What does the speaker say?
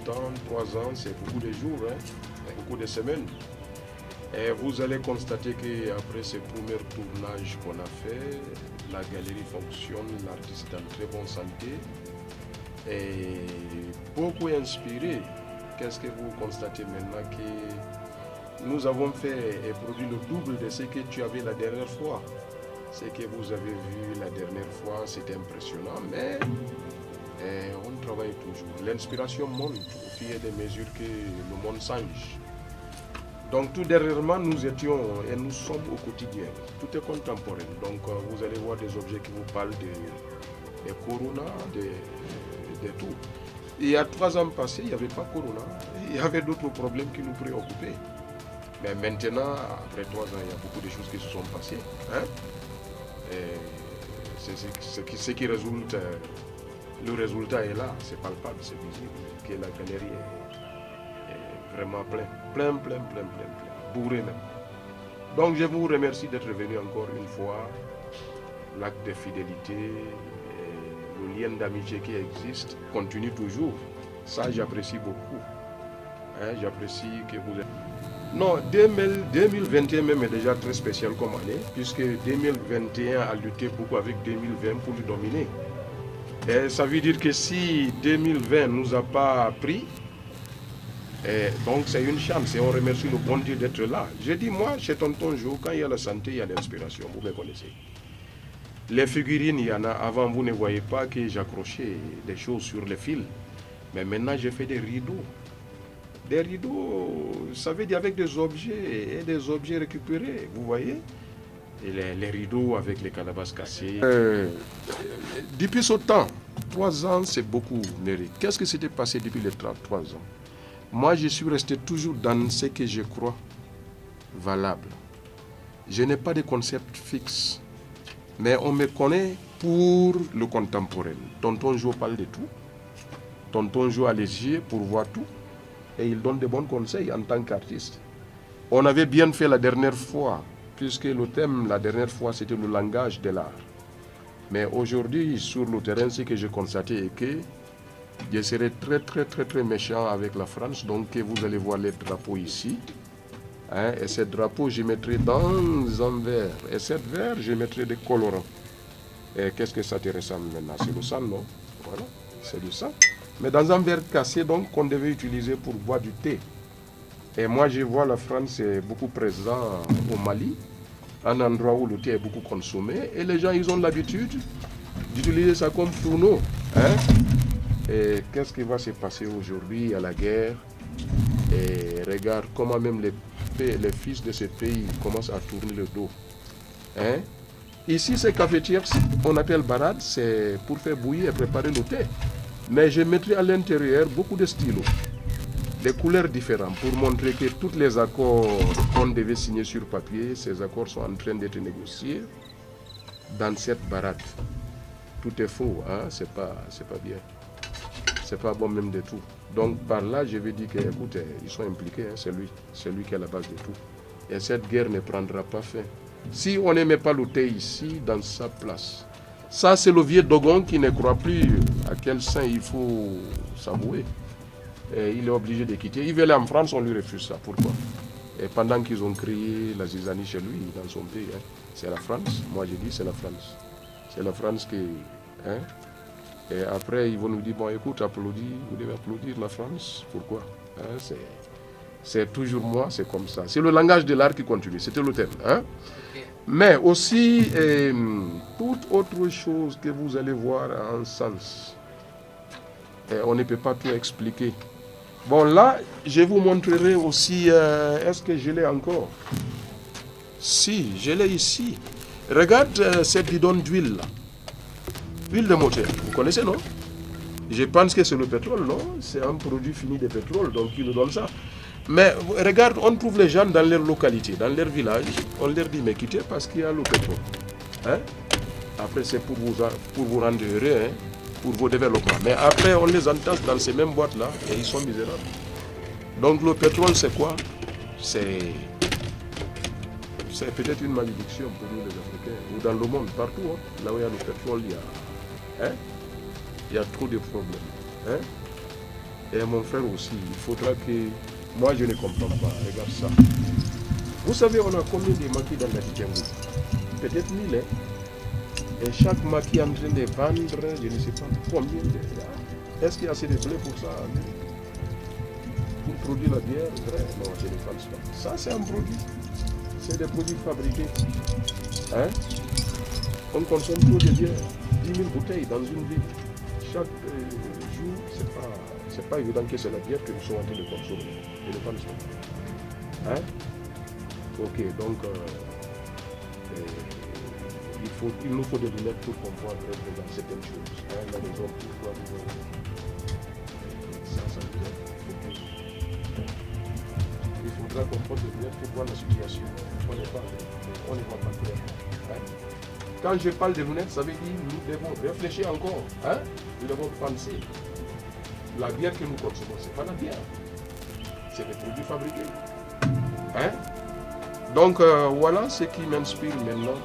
temps, 3 ans, c'est beaucoup de jours, hein, beaucoup de semaines. Et vous allez constater qu'après ce premier tournage qu'on a fait, la galerie fonctionne, l'artiste est en très bonne santé et beaucoup inspiré. Qu'est-ce que vous constatez maintenant que nous avons fait et produit le double de ce que tu avais la dernière fois. Ce que vous avez vu la dernière fois, c'était impressionnant, mais on travaille toujours. L'inspiration monte au fur et à mesure que le monde change. Donc tout dernièrement, nous étions et nous sommes au quotidien. Tout est contemporain. Donc vous allez voir des objets qui vous parlent des Corona, de tout. Il y a 3 ans passés, il n'y avait pas Corona. Il y avait d'autres problèmes qui nous préoccupaient. Mais maintenant, après 3 ans, il y a beaucoup de choses qui se sont passées. Hein? Et ce qui résulte, le résultat est là, c'est palpable, c'est visible, que la galerie est vraiment plein, bourré même. Donc je vous remercie d'être venu encore une fois. L'acte de fidélité, le lien d'amitié qui existe continue toujours. Ça, j'apprécie beaucoup. Hein, j'apprécie que vous êtes... Non, 2021 même est déjà très spécial comme année, puisque 2021 a lutté beaucoup avec 2020 pour le dominer. Et ça veut dire que si 2020 ne nous a pas pris, donc c'est une chance et on remercie le bon Dieu d'être là. J'ai dit, moi, chez Tonton Joe, quand il y a la santé, il y a l'inspiration, vous me connaissez. Les figurines, il y en a. Avant, vous ne voyez pas que j'accrochais des choses sur les fils. Mais maintenant, j'ai fait des rideaux. Des rideaux, ça veut dire avec des objets et des objets récupérés, vous voyez. Et les rideaux avec les calabasses cassées. Depuis ce temps, 3 ans, c'est beaucoup, Néry. Qu'est-ce que s'était passé depuis les 3 ans? Moi, je suis resté toujours dans ce que je crois valable. Je n'ai pas de concept fixe. Mais on me connaît pour le contemporain. Tonton Joe parle de tout. Tonton Joe a les yeux pour voir tout. Et il donne de bons conseils en tant qu'artiste. On avait bien fait la dernière fois, puisque le thème la dernière fois c'était le langage de l'art. Mais aujourd'hui, sur le terrain, ce que j'ai constaté est que je serai très méchant avec la France. Donc vous allez voir les drapeaux ici. Hein, et ces drapeaux, je mettrai dans un verre. Et cette verre, je mettrai des colorants. Et qu'est-ce que ça te ressemble maintenant? C'est le sang, non? Voilà, c'est du sang. Mais dans un verre cassé, donc, qu'on devait utiliser pour boire du thé. Et moi, je vois la France est beaucoup présente au Mali, un endroit où le thé est beaucoup consommé. Et les gens, ils ont l'habitude d'utiliser ça comme fourneau. Hein? Et qu'est-ce qui va se passer aujourd'hui à la guerre? Et regarde comment même les fils de ce pays commencent à tourner le dos. Hein? Ici, ces cafetières, on appelle barade, c'est pour faire bouillir et préparer le thé. Mais je mettrai à l'intérieur beaucoup de stylos, des couleurs différentes, pour montrer que tous les accords qu'on devait signer sur papier, ces accords sont en train d'être négociés dans cette barade. Tout est faux, hein? C'est pas bien. C'est pas bon même de tout. Donc par là, je vais dire que, écoute, ils sont impliqués, hein, c'est lui qui est à la base de tout. Et cette guerre ne prendra pas fin. Si on n'aimait pas le thé ici, dans sa place. Ça, c'est le vieux Dogon qui ne croit plus à quel sein il faut s'avouer. Et il est obligé de quitter. Il veut aller en France, on lui refuse ça. Pourquoi? Et pendant qu'ils ont créé la zizanie chez lui, dans son pays, hein, c'est la France. Moi, je dis c'est la France. C'est la France qui... Hein, et après, ils vont nous dire, bon, écoute, applaudis, vous devez applaudir la France. Pourquoi? Hein, c'est toujours moi, c'est comme ça. C'est le langage de l'art qui continue, c'était le thème. Hein? Okay. Mais aussi, toute autre chose que vous allez voir en sens. Et on ne peut pas tout expliquer. Bon, là, je vous montrerai aussi, est-ce que je l'ai encore? Si, je l'ai ici. Regarde cette bidon d'huile là. Huile de moteur, vous connaissez, non? Je pense que c'est le pétrole, non? C'est un produit fini de pétrole, donc ils nous donnent ça. Mais regarde, on trouve les gens dans leur localité, dans leur village, on leur dit mais quittez parce qu'il y a le pétrole. Hein? Après c'est pour vous rendre heureux, hein? Pour vos développements. Mais après on les entend dans ces mêmes boîtes-là et ils sont misérables. Donc le pétrole c'est quoi? C'est peut-être une malédiction pour nous les Africains, ou dans le monde, partout, hein? Là où il y a le pétrole, il y a trop de problèmes. Hein? Et mon frère aussi, il faudra que... Moi, je ne comprends pas. Regarde ça. Vous savez, on a combien de maquis dans la Django? Peut-être 1000, hein? Et chaque maquis est en train de vendre, je ne sais pas combien de... Est-ce qu'il y a assez de blé pour ça? Pour produire la bière? Vrai? Non, je ne pense pas. Ça, c'est un produit. C'est des produits fabriqués. Hein? On consomme trop de bière. 10 000 bouteilles dans une ville. Chaque jour, c'est pas évident que c'est la bière que nous sommes en train de consommer. Je ne pense pas. Hein? Ok, donc il nous faut des lunettes pour pouvoir être dans certaines choses. Hein? La raison pourquoi ça nous aide. Il faudra qu'on porte des lunettes pour voir la situation. On ne voit pas clair. Hein? Quand je parle de lunettes, ça veut dire que nous devons réfléchir encore. Hein? Nous devons penser. La bière que nous consommons, ce n'est pas la bière. C'est des produits fabriqués. Hein? Donc voilà ce qui m'inspire maintenant.